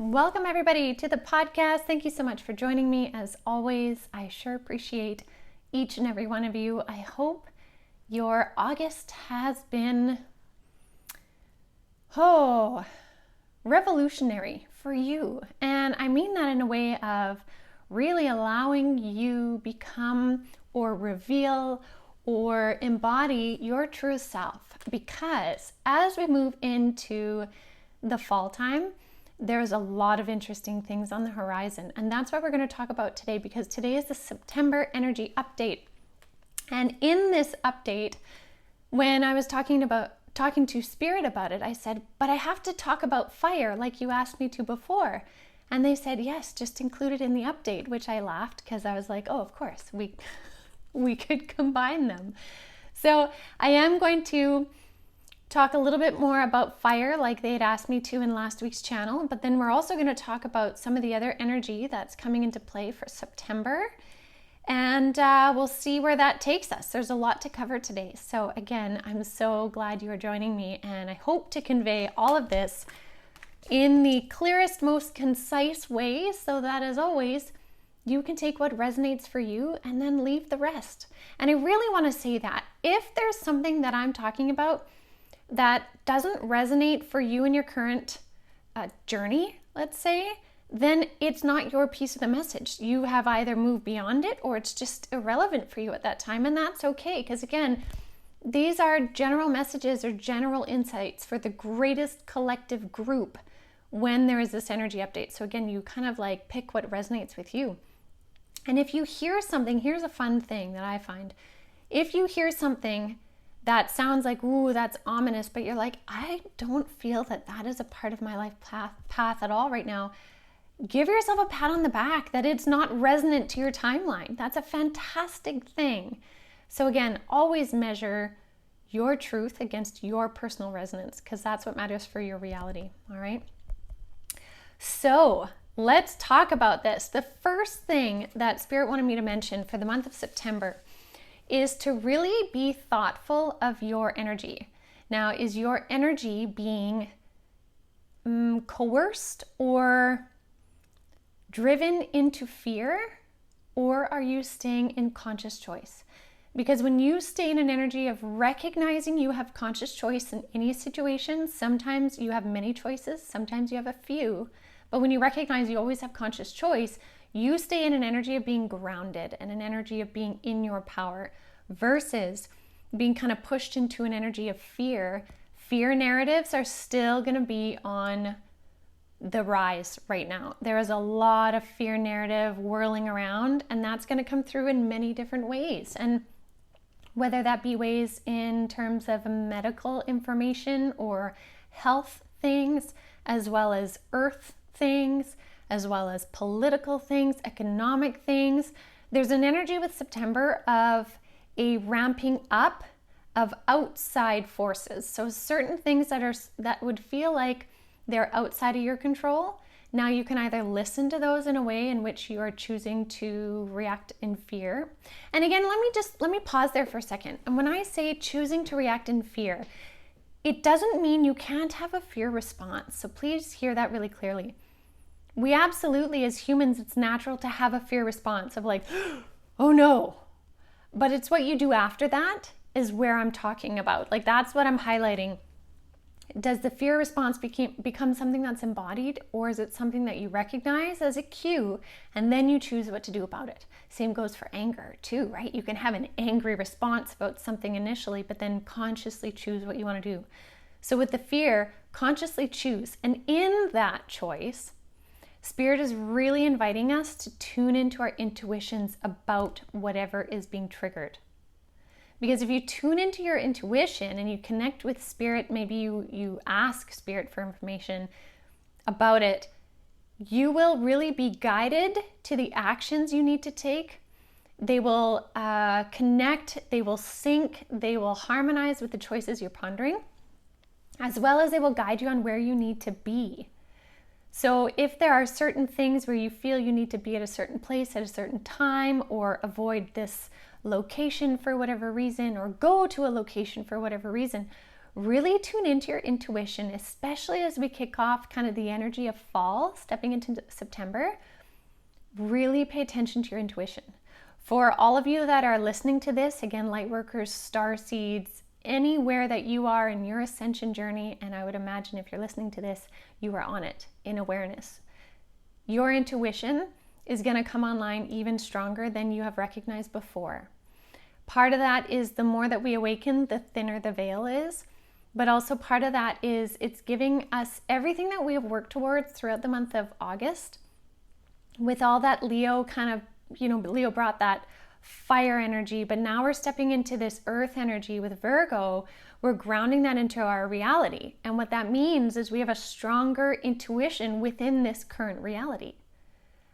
Welcome everybody to the podcast. Thank you so much for joining me. As always, I sure appreciate each and every one of you. I hope your August has been, revolutionary for you. And I mean that in a way of really allowing you become or reveal or embody your true self. Because as we move into the fall time, there's a lot of interesting things on the horizon. And that's what we're going to talk about today, because today is the September energy update. And in this update, when I was talking to Spirit about it, I said, but I have to talk about fire like you asked me to before. And they said, yes, just include it in the update, which I laughed because I was like, oh, of course, we could combine them. So I am going to talk a little bit more about fire like they had asked me to in last week's channel, but then we're also going to talk about some of the other energy that's coming into play for September, and we'll see where that takes us. There's a lot to cover today. So again, I'm so glad you are joining me, and I hope to convey all of this in the clearest, most concise way so that, as always, you can take what resonates for you and then leave the rest. And I really want to say that if there's something that I'm talking about that doesn't resonate for you in your current journey, let's say, then it's not your piece of the message. You have either moved beyond it or it's just irrelevant for you at that time, and that's okay, because again, these are general messages or general insights for the greatest collective group when there is this energy update. So again, you kind of like pick what resonates with you. And if you hear something, here's a fun thing that I find. If you hear something that sounds like, ooh, that's ominous, but you're like, I don't feel that is a part of my life path at all right now, give yourself a pat on the back that it's not resonant to your timeline. That's a fantastic thing. So again, always measure your truth against your personal resonance, because that's what matters for your reality, all right? So let's talk about this. The first thing that Spirit wanted me to mention for the month of September is to really be thoughtful of your energy. Now, is your energy being coerced or driven into fear, or are you staying in conscious choice? Because when you stay in an energy of recognizing you have conscious choice in any situation, sometimes you have many choices, sometimes you have a few, but when you recognize you always have conscious choice, you stay in an energy of being grounded and an energy of being in your power, versus being kind of pushed into an energy of fear. Fear narratives are still going to be on the rise right now. There is a lot of fear narrative whirling around, and that's going to come through in many different ways. And whether that be ways in terms of medical information or health things, as well as earth things, as well as political things, economic things. There's an energy with September of a ramping up of outside forces. So certain things that would feel like they're outside of your control, now you can either listen to those in a way in which you are choosing to react in fear. And again, let me pause there for a second. And when I say choosing to react in fear, it doesn't mean you can't have a fear response. So please hear that really clearly. We absolutely, as humans, it's natural to have a fear response of like, oh no. But it's what you do after that is where I'm talking about. Like, that's what I'm highlighting. Does the fear response become something that's embodied, or is it something that you recognize as a cue and then you choose what to do about it? Same goes for anger too, right? You can have an angry response about something initially, but then consciously choose what you want to do. So with the fear, consciously choose. And in that choice, Spirit is really inviting us to tune into our intuitions about whatever is being triggered. Because if you tune into your intuition and you connect with Spirit, maybe you ask Spirit for information about it, you will really be guided to the actions you need to take. They will connect, they will sync, they will harmonize with the choices you're pondering, as well as they will guide you on where you need to be. So if there are certain things where you feel you need to be at a certain place at a certain time, or avoid this location for whatever reason, or go to a location for whatever reason, really tune into your intuition, especially as we kick off kind of the energy of fall, stepping into September. Really pay attention to your intuition. For all of you that are listening to this, again, Lightworkers, Starseeds, anywhere that you are in your ascension journey, and I would imagine if you're listening to this, you are on it in awareness. Your intuition is going to come online even stronger than you have recognized before. Part of that is the more that we awaken, the thinner the veil is. But also part of that is it's giving us everything that we have worked towards throughout the month of August. With all that Leo kind of, Leo brought that fire energy, but now we're stepping into this earth energy with Virgo. We're grounding that into our reality. And what that means is we have a stronger intuition within this current reality.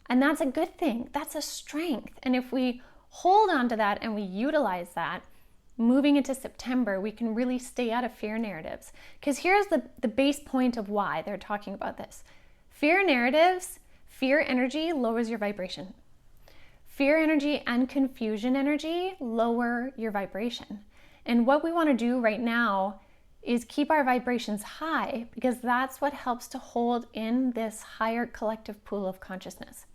And that's a good thing. That's a strength. And if we hold on to that and we utilize that, moving into September, we can really stay out of fear narratives. Because here's the base point of why they're talking about this. Fear narratives, fear energy lowers your vibration. Fear energy and confusion energy lower your vibration. And what we want to do right now is keep our vibrations high, because that's what helps to hold in this higher collective pool of consciousness.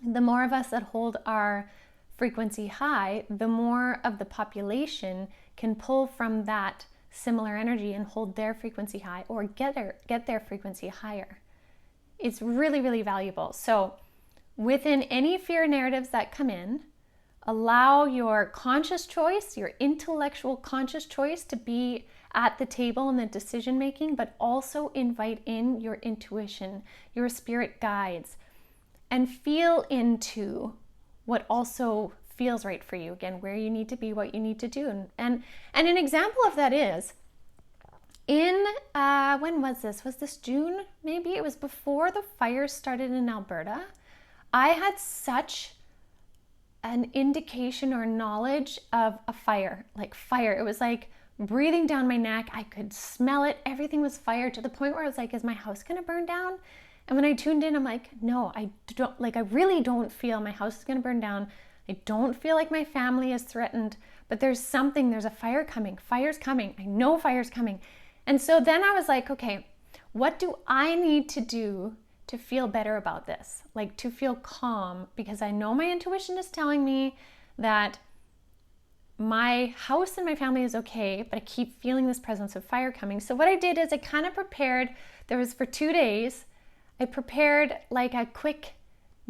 The more of us that hold our frequency high, the more of the population can pull from that similar energy and hold their frequency high, or get their frequency higher. It's really, really valuable. So within any fear narratives that come in, allow your conscious choice, your intellectual conscious choice to be at the table in the decision making, but also invite in your intuition, your spirit guides, and feel into what also feels right for you. Again, where you need to be, what you need to do. And an example of that is in, when was this? Was this June? Maybe it was before the fires started in Alberta. I had such an indication or knowledge of a fire, like fire. It was like breathing down my neck. I could smell it. Everything was fire, to the point where I was like, is my house gonna burn down? And when I tuned in, I'm like, no, I really don't feel my house is gonna burn down. I don't feel like my family is threatened, but there's a fire coming. Fire's coming. I know fire's coming. And so then I was like, okay, what do I need to do to feel better about this? Like, to feel calm, because I know my intuition is telling me that my house and my family is okay, but I keep feeling this presence of fire coming. So what I did is I kind of prepared, there was for 2 days, I prepared like a quick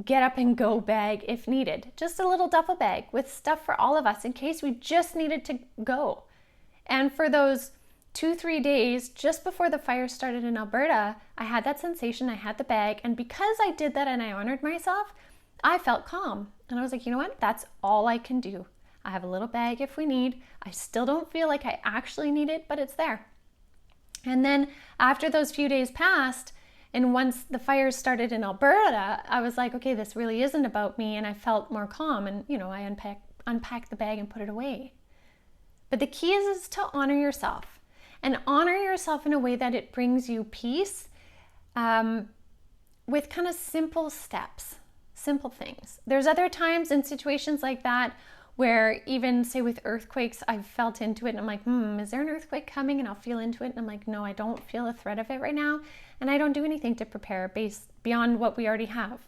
get up and go bag if needed. Just a little duffel bag with stuff for all of us in case we just needed to go. And for those 2-3 days just before the fire started in Alberta, I had that sensation, I had the bag, and because I did that and I honored myself, I felt calm. And I was like, you know what? That's all I can do. I have a little bag if we need. I still don't feel like I actually need it, but it's there. And then after those few days passed, and once the fires started in Alberta, I was like, okay, this really isn't about me, and I felt more calm, and I unpacked the bag and put it away. But the key is to honor yourself, and honor yourself in a way that it brings you peace, with kind of simple steps, simple things. There's other times in situations like that where, even say with earthquakes, I've felt into it and I'm like, is there an earthquake coming? And I'll feel into it and I'm like, no, I don't feel a threat of it right now. And I don't do anything to prepare beyond what we already have.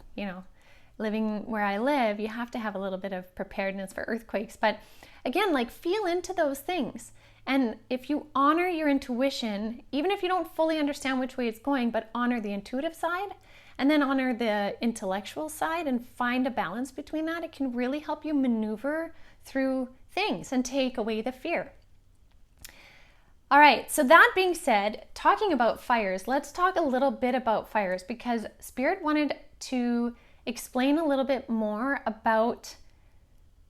Living where I live, you have to have a little bit of preparedness for earthquakes. But again, like, feel into those things. And if you honor your intuition, even if you don't fully understand which way it's going, but honor the intuitive side, and then honor the intellectual side and find a balance between that, it can really help you maneuver through things and take away the fear. All right, so that being said, talking about fires, let's talk a little bit about fires, because Spirit wanted to explain a little bit more about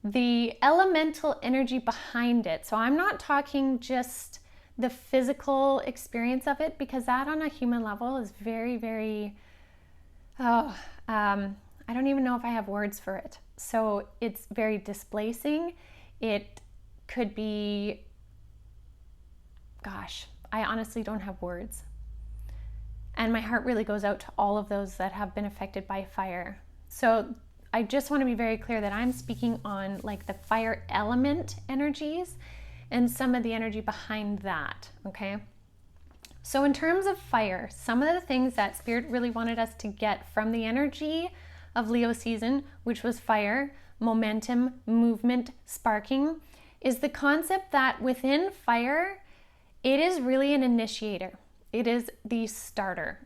the elemental energy behind it. So I'm not talking just the physical experience of it, because that on a human level is very, very, I don't even know if I have words for it. So it's very displacing. It could be, gosh, I honestly don't have words. And my heart really goes out to all of those that have been affected by fire. So I just want to be very clear that I'm speaking on like the fire element energies. and some of the energy behind that, okay? So in terms of fire, some of the things that Spirit really wanted us to get from the energy of Leo season, which was fire, momentum, movement, sparking, is the concept that within fire, it is really an initiator. It is the starter.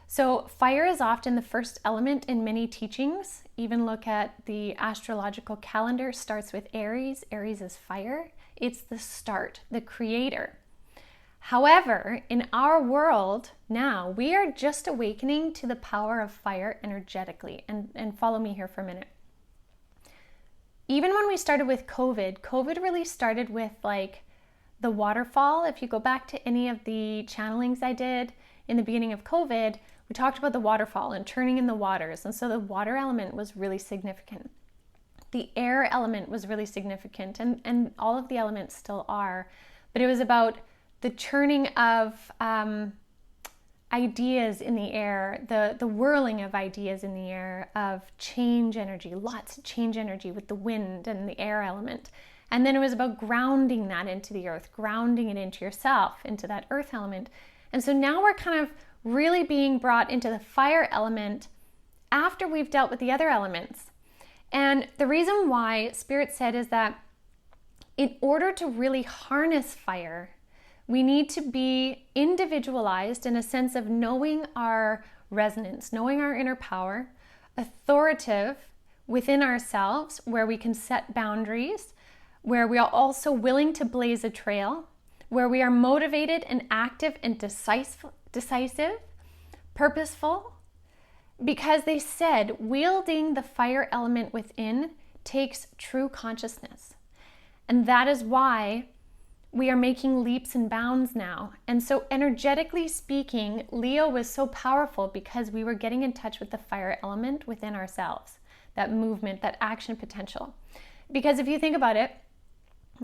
So fire is often the first element in many teachings. Even look at the astrological calendar, starts with Aries. Aries is fire. It's the start, the creator. However, in our world now, we are just awakening to the power of fire energetically. And follow me here for a minute. Even when we started with COVID really started with like the waterfall. If you go back to any of the channelings I did in the beginning of COVID, we talked about the waterfall and turning in the waters. And so the water element was really significant. The air element was really significant, and all of the elements still are. But it was about the churning of ideas in the air, the whirling of ideas in the air, of change energy, lots of change energy with the wind and the air element. And then it was about grounding that into the earth, grounding it into yourself, into that earth element. And so now we're kind of really being brought into the fire element after we've dealt with the other elements. And the reason why Spirit said is that in order to really harness fire, we need to be individualized in a sense of knowing our resonance, knowing our inner power, authoritative within ourselves, where we can set boundaries, where we are also willing to blaze a trail, where we are motivated and active and decisive, purposeful, because they said wielding the fire element within takes true consciousness. And that is why we are making leaps and bounds now. And so energetically speaking, Leo was so powerful because we were getting in touch with the fire element within ourselves, that movement, that action potential. Because if you think about it,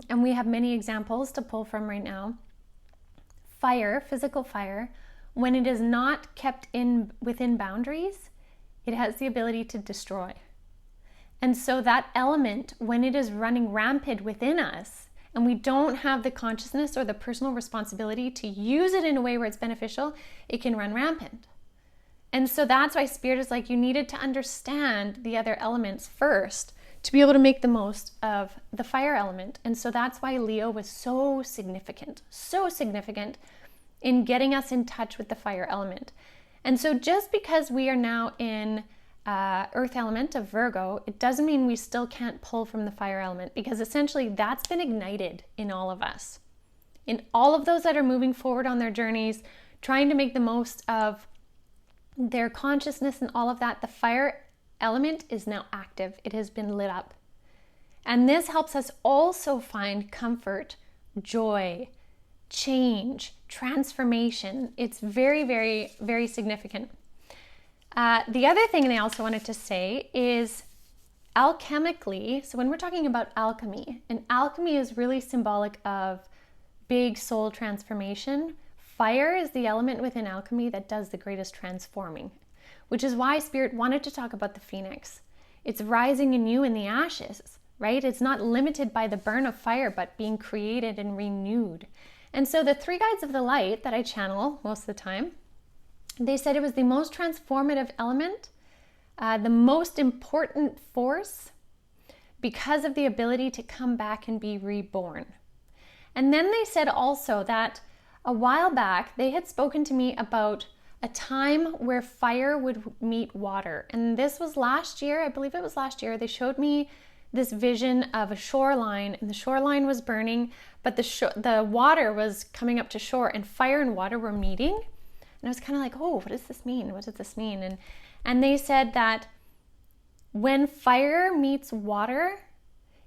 and we have many examples to pull from right now, fire, physical fire, when it is not kept within boundaries, it has the ability to destroy. And so that element, when it is running rampant within us, and we don't have the consciousness or the personal responsibility to use it in a way where it's beneficial, it can run rampant. And so that's why Spirit is like, you needed to understand the other elements first to be able to make the most of the fire element. And so that's why Leo was so significant in getting us in touch with the fire element. And so just because we are now in earth element of Virgo, it doesn't mean we still can't pull from the fire element, because essentially that's been ignited in all of us. In all of those that are moving forward on their journeys, trying to make the most of their consciousness and all of that, the fire element is now active. It has been lit up. And this helps us also find comfort, joy, change, transformation. It's very, very, very significant. The other thing I also wanted to say is alchemically, so when we're talking about alchemy, and alchemy is really symbolic of big soul transformation, fire is the element within alchemy that does the greatest transforming, which is why Spirit wanted to talk about the phoenix. It's rising anew in the ashes, right? It's not limited by the burn of fire, but being created and renewed. And so the three guides of the light that I channel most of the time, they said it was the most transformative element, the most important force, because of the ability to come back and be reborn. And then they said also that a while back, they had spoken to me about a time where fire would meet water. And this was last year, I believe it was last year. They showed me this vision of a shoreline, and the shoreline was burning, but the water was coming up to shore, and fire and water were meeting. And I was kind of like, oh, what does this mean? What does this mean? And they said that when fire meets water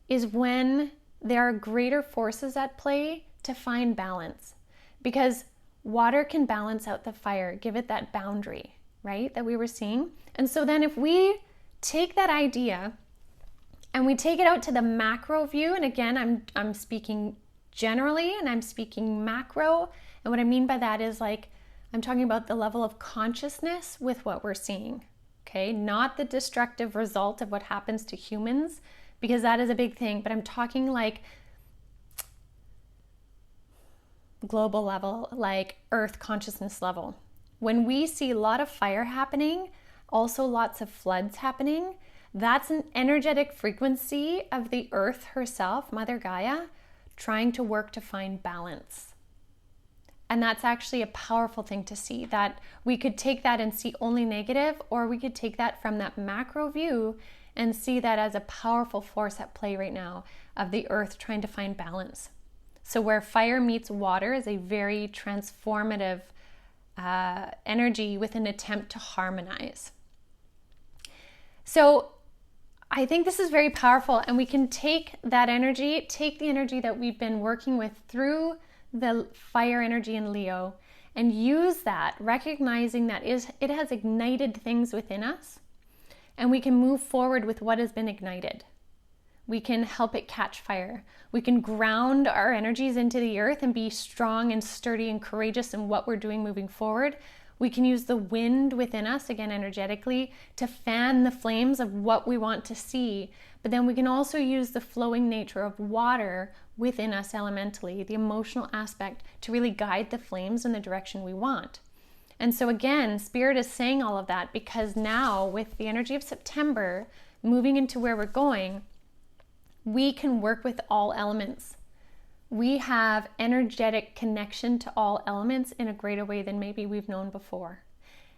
is when there are greater forces at play to find balance. Because water can balance out the fire, give it that boundary, right, that we were seeing. And so then if we take that idea and we take it out to the macro view, and again, I'm speaking generally and I'm speaking macro. And what I mean by that is like, I'm talking about the level of consciousness with what we're seeing, okay? Not the destructive result of what happens to humans, because that is a big thing, but I'm talking like global level, like earth consciousness level. When we see a lot of fire happening, also lots of floods happening, that's an energetic frequency of the earth herself, Mother Gaia, trying to work to find balance. And that's actually a powerful thing to see, that we could take that and see only negative, or we could take that from that macro view and see that as a powerful force at play right now of the earth trying to find balance. So where fire meets water is a very transformative energy with an attempt to harmonize. So I think this is very powerful, and we can take that energy, take the energy that we've been working with through the fire energy in Leo, and use that, recognizing that it has ignited things within us, and we can move forward with what has been ignited. We can help it catch fire. We can ground our energies into the earth and be strong and sturdy and courageous in what we're doing moving forward. We can use the wind within us, again energetically, to fan the flames of what we want to see. But then we can also use the flowing nature of water within us elementally, the emotional aspect, to really guide the flames in the direction we want. And so again, Spirit is saying all of that because now with the energy of September moving into where we're going, we can work with all elements. We have energetic connection to all elements in a greater way than maybe we've known before.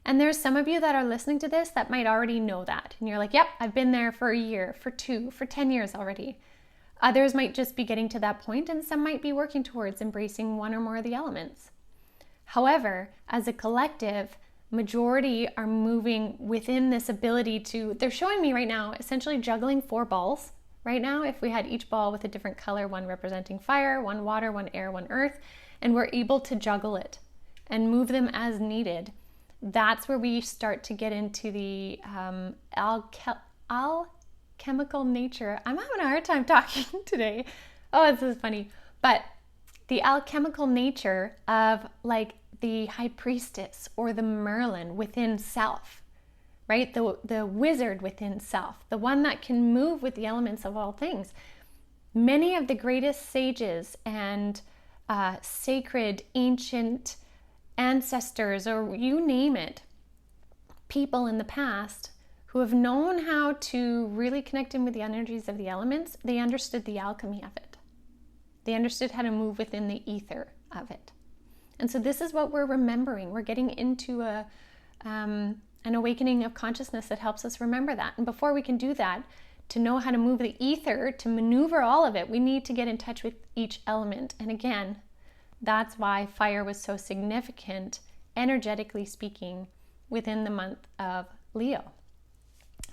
And there's some of you that are listening to this that might already know that. And you're like, yep, I've been there for a year, for 2, for 10 years already. Others might just be getting to that point, and some might be working towards embracing one or more of the elements. However, as a collective, majority are moving within this ability to, they're showing me right now, essentially juggling 4 balls. Right now, if we had each ball with a different color, one representing fire, one water, one air, one earth, and we're able to juggle it and move them as needed, that's where we start to get into the alchemical nature. I'm having a hard time talking today. Oh, this is funny. But the alchemical nature of like the high priestess or the Merlin within self. Right? The wizard within self, the one that can move with the elements of all things. Many of the greatest sages and sacred ancient ancestors, or you name it, people in the past who have known how to really connect in with the energies of the elements, they understood the alchemy of it. They understood how to move within the ether of it. And so this is what we're remembering. We're getting into an awakening of consciousness that helps us remember that. And before we can do that, to know how to move the ether, to maneuver all of it, we need to get in touch with each element. And again, that's why fire was so significant, energetically speaking, within the month of Leo.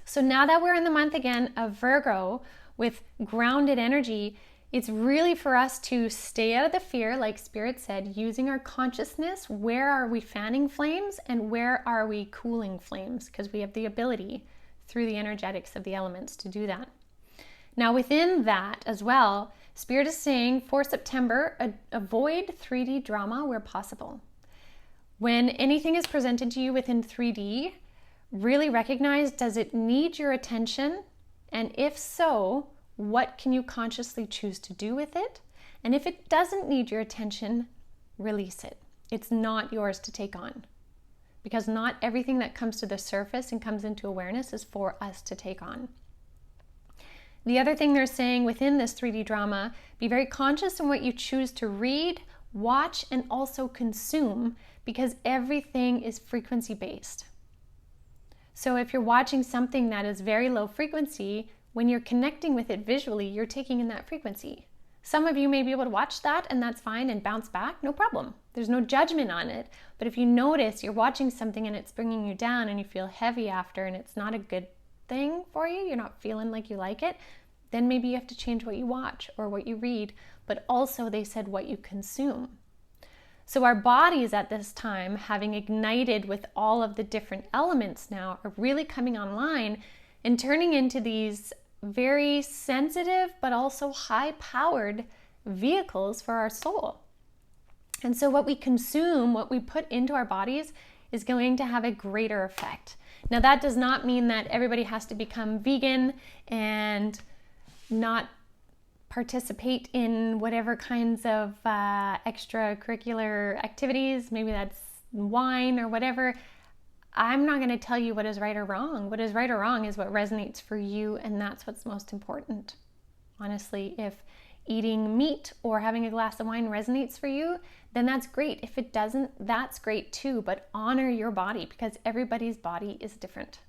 So now that we're in the month again of Virgo with grounded energy, it's really for us to stay out of the fear, like Spirit said, using our consciousness. Where are we fanning flames and where are we cooling flames? Because we have the ability through the energetics of the elements to do that. Now within that as well, Spirit is saying for September, avoid 3D drama where possible. When anything is presented to you within 3D, really recognize, does it need your attention? And if so, what can you consciously choose to do with it? And if it doesn't need your attention, release it. It's not yours to take on. Because not everything that comes to the surface and comes into awareness is for us to take on. The other thing they're saying within this 3D drama, be very conscious in what you choose to read, watch, and also consume, because everything is frequency based. So if you're watching something that is very low frequency, when you're connecting with it visually, you're taking in that frequency. Some of you may be able to watch that and that's fine and bounce back, no problem. There's no judgment on it. But if you notice you're watching something and it's bringing you down and you feel heavy after and it's not a good thing for you, you're not feeling like you like it, then maybe you have to change what you watch or what you read. But also they said what you consume. So our bodies at this time, having ignited with all of the different elements now, are really coming online and turning into these very sensitive but also high-powered vehicles for our soul. And so what we consume, what we put into our bodies, is going to have a greater effect. Now that does not mean that everybody has to become vegan and not participate in whatever kinds of extracurricular activities, maybe that's wine or whatever. I'm not going to tell you what is right or wrong. What is right or wrong is what resonates for you, and that's what's most important. Honestly, if eating meat or having a glass of wine resonates for you, then that's great. If it doesn't, that's great too, but honor your body because everybody's body is different.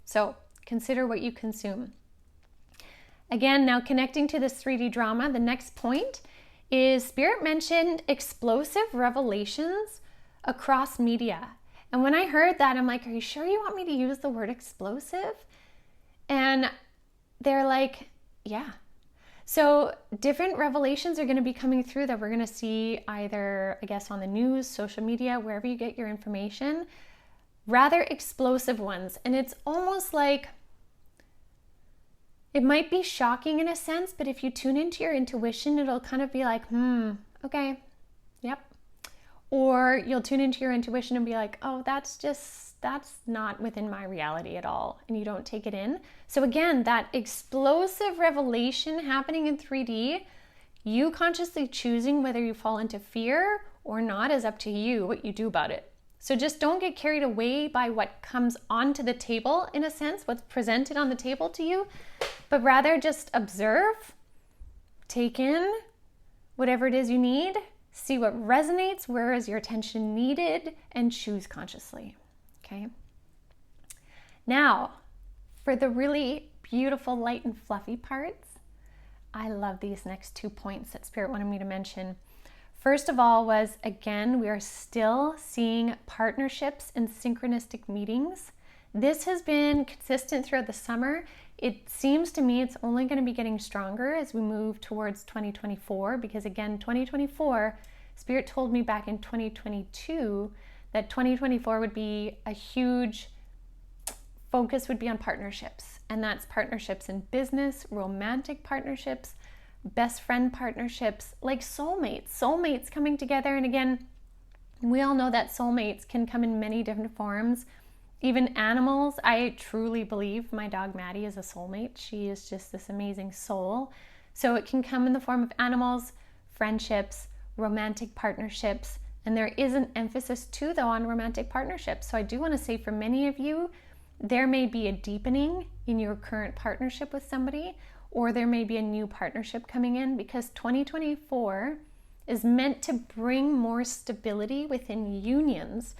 So consider what you consume. Again, now connecting to this 3D drama, the next point is Spirit mentioned explosive revelations across media. And when I heard that, I'm like, are you sure you want me to use the word explosive? And they're like, yeah. So different revelations are going to be coming through that we're going to see either, I guess, on the news, social media, wherever you get your information, rather explosive ones. And it's almost like, it might be shocking in a sense, but if you tune into your intuition, it'll kind of be like, okay, yep. Or you'll tune into your intuition and be like, oh, that's not within my reality at all. And you don't take it in. So again, that explosive revelation happening in 3D, you consciously choosing whether you fall into fear or not is up to you, what you do about it. So just don't get carried away by what comes onto the table, in a sense, what's presented on the table to you, but rather just observe, take in whatever it is you need, see what resonates, where is your attention needed, and choose consciously, okay? Now, for the really beautiful, light and fluffy parts, I love these next 2 points that Spirit wanted me to mention. First of all was, again, we are still seeing partnerships and synchronistic meetings. This has been consistent throughout the summer. It seems to me it's only going to be getting stronger as we move towards 2024, because again, 2024, Spirit told me back in 2022 that 2024 would be a huge focus would be on partnerships. And that's partnerships in business, romantic partnerships, best friend partnerships, like soulmates coming together. And again, we all know that soulmates can come in many different forms. Even animals, I truly believe my dog Maddie is a soulmate. She is just this amazing soul. So it can come in the form of animals, friendships, romantic partnerships, and there is an emphasis too, though, on romantic partnerships. So I do want to say for many of you, there may be a deepening in your current partnership with somebody, or there may be a new partnership coming in, because 2024 is meant to bring more stability within unions.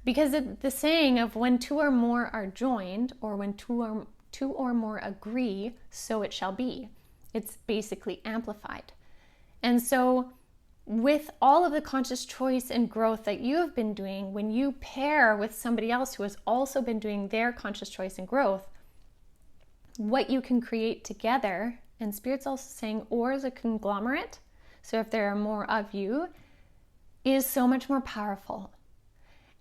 Because the saying of when two or more are joined, or when two or more agree, so it shall be. It's basically amplified. And so with all of the conscious choice and growth that you have been doing, when you pair with somebody else who has also been doing their conscious choice and growth, what you can create together, and Spirit's also saying, or as a conglomerate, so if there are more of you, is so much more powerful.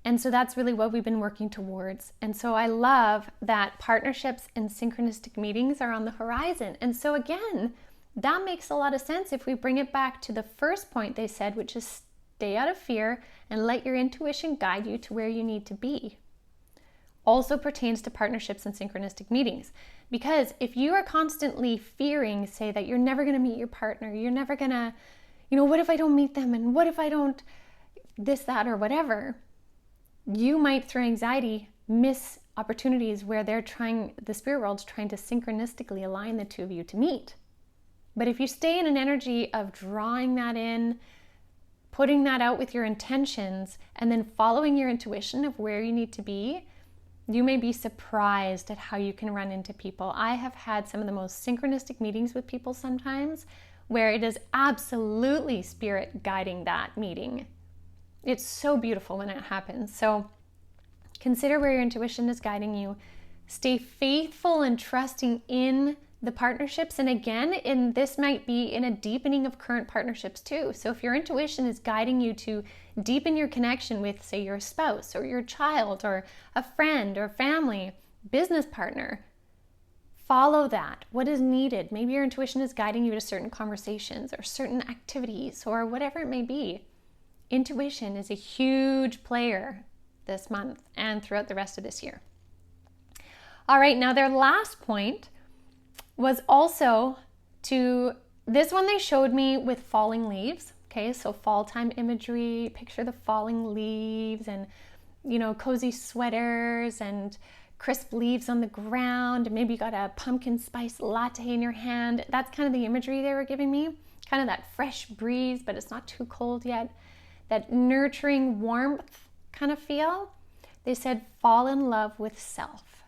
And so that's really what we've been working towards. And so I love that partnerships and synchronistic meetings are on the horizon. And so again, that makes a lot of sense if we bring it back to the first point they said, which is stay out of fear and let your intuition guide you to where you need to be. Also pertains to partnerships and synchronistic meetings. Because if you are constantly fearing, say, that you're never going to meet your partner, you're never going to, what if I don't meet them? And what if I don't this, that, or whatever? You might, through anxiety, miss opportunities where the spirit world's trying to synchronistically align the two of you to meet. But if you stay in an energy of drawing that in, putting that out with your intentions, and then following your intuition of where you need to be, you may be surprised at how you can run into people. I have had some of the most synchronistic meetings with people sometimes where it is absolutely spirit guiding that meeting. It's so beautiful when it happens. So consider where your intuition is guiding you. Stay faithful and trusting in the partnerships. And again, this might be in a deepening of current partnerships too. So if your intuition is guiding you to deepen your connection with, say, your spouse or your child or a friend or family, business partner, follow that. What is needed? Maybe your intuition is guiding you to certain conversations or certain activities or whatever it may be. Intuition is a huge player this month and throughout the rest of this year. All right, now their last point was also to This one they showed me with falling leaves. Okay, so fall time imagery, picture the falling leaves and, you know, cozy sweaters and crisp leaves on the ground. Maybe you got a pumpkin spice latte in your hand. That's kind of the imagery they were giving me. Kind of that fresh breeze, but it's not too cold yet. That nurturing warmth kind of feel. They said, fall in love with self.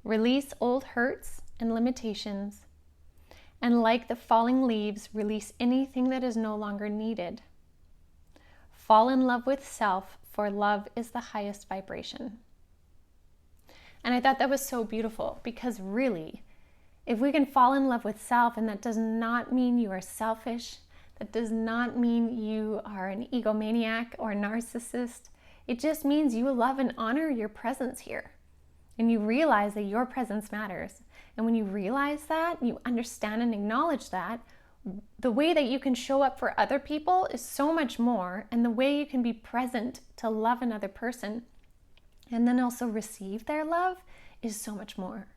Release old hurts and limitations. And like the falling leaves, release anything that is no longer needed. Fall in love with self, for love is the highest vibration. And I thought that was so beautiful, because really, if we can fall in love with self, and that does not mean you are selfish, that does not mean you are an egomaniac or narcissist. It just means you love and honor your presence here. And you realize that your presence matters. And when you realize that, you understand and acknowledge that, the way that you can show up for other people is so much more. And the way you can be present to love another person and then also receive their love is so much more.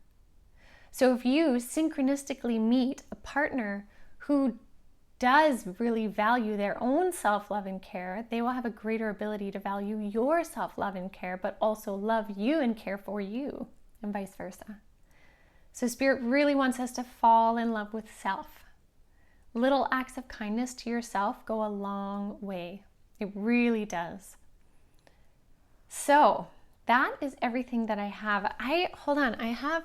So if you synchronistically meet a partner who does really value their own self-love and care, they will have a greater ability to value your self-love and care, but also love you and care for you, and vice versa. So Spirit really wants us to fall in love with self. Little acts of kindness to yourself go a long way. It really does. So that is everything that I have.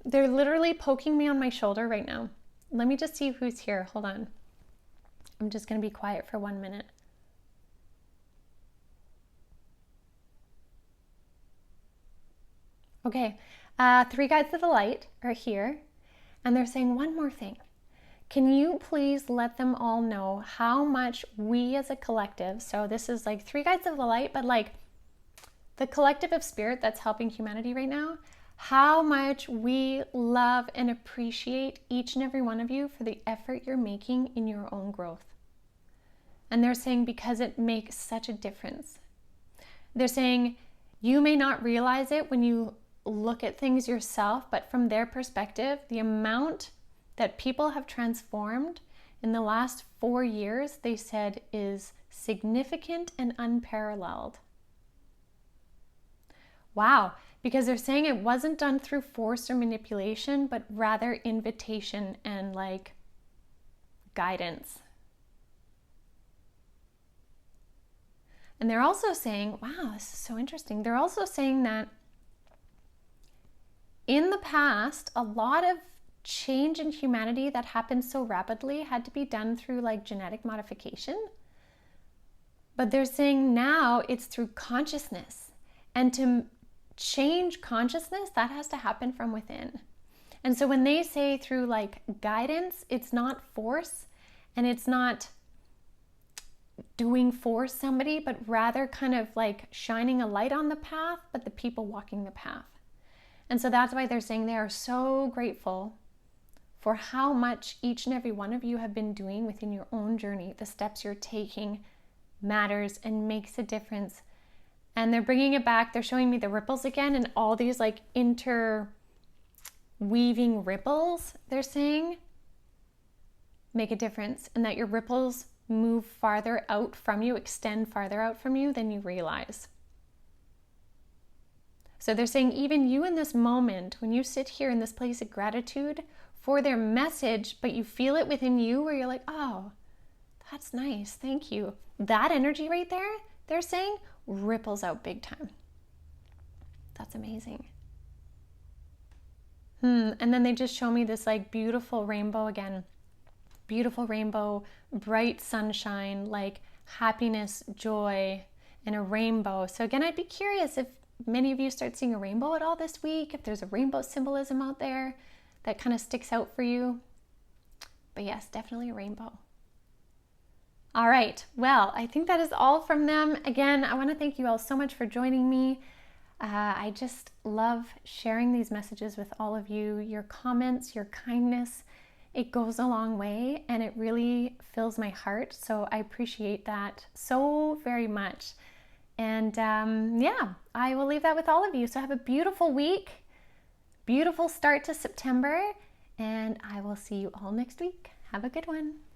They're literally poking me on my shoulder right now. Let me just see who's here. Hold on. I'm just going to be quiet for 1 minute. Okay, 3 guides of the light are here, and they're saying one more thing. Can you please let them all know how much we as a collective, so this is like 3 guides of the light, but like the collective of spirit that's helping humanity right now, how much we love and appreciate each and every one of you for the effort you're making in your own growth. And they're saying because it makes such a difference. They're saying you may not realize it when you look at things yourself, but from their perspective, the amount that people have transformed in the last 4 years, they said, is significant and unparalleled. Wow, because they're saying it wasn't done through force or manipulation, but rather invitation and like guidance. And they're also saying, wow, this is so interesting. They're also saying that in the past, a lot of change in humanity that happened so rapidly had to be done through like genetic modification. But they're saying now it's through consciousness. And to change consciousness, that has to happen from within. And so when they say through like guidance, it's not force and it's not doing for somebody, but rather kind of like shining a light on the path, but the people walking the path. And so that's why they're saying they are so grateful for how much each and every one of you have been doing within your own journey. The steps you're taking matters and makes a difference. And they're bringing it back. They're showing me the ripples again and all these like interweaving ripples, they're saying, make a difference, and that your ripples move farther out from you, extend farther out from you than you realize. So they're saying even you in this moment, when you sit here in this place of gratitude for their message, but you feel it within you where you're like, oh, that's nice, thank you. That energy right there, they're saying, ripples out big time. That's amazing. And then they just show me this like beautiful rainbow again. Beautiful rainbow, bright sunshine, like happiness, joy, and a rainbow. So again, I'd be curious if many of you start seeing a rainbow at all this week, if there's a rainbow symbolism out there that kind of sticks out for you. But yes, definitely a rainbow. All right, well, I think that is all from them. Again, I want to thank you all so much for joining me. I just love sharing these messages with all of you. Your comments, your kindness, it goes a long way and it really fills my heart. So I appreciate that so very much. And yeah, I will leave that with all of you. So have a beautiful week, beautiful start to September, and I will see you all next week. Have a good one.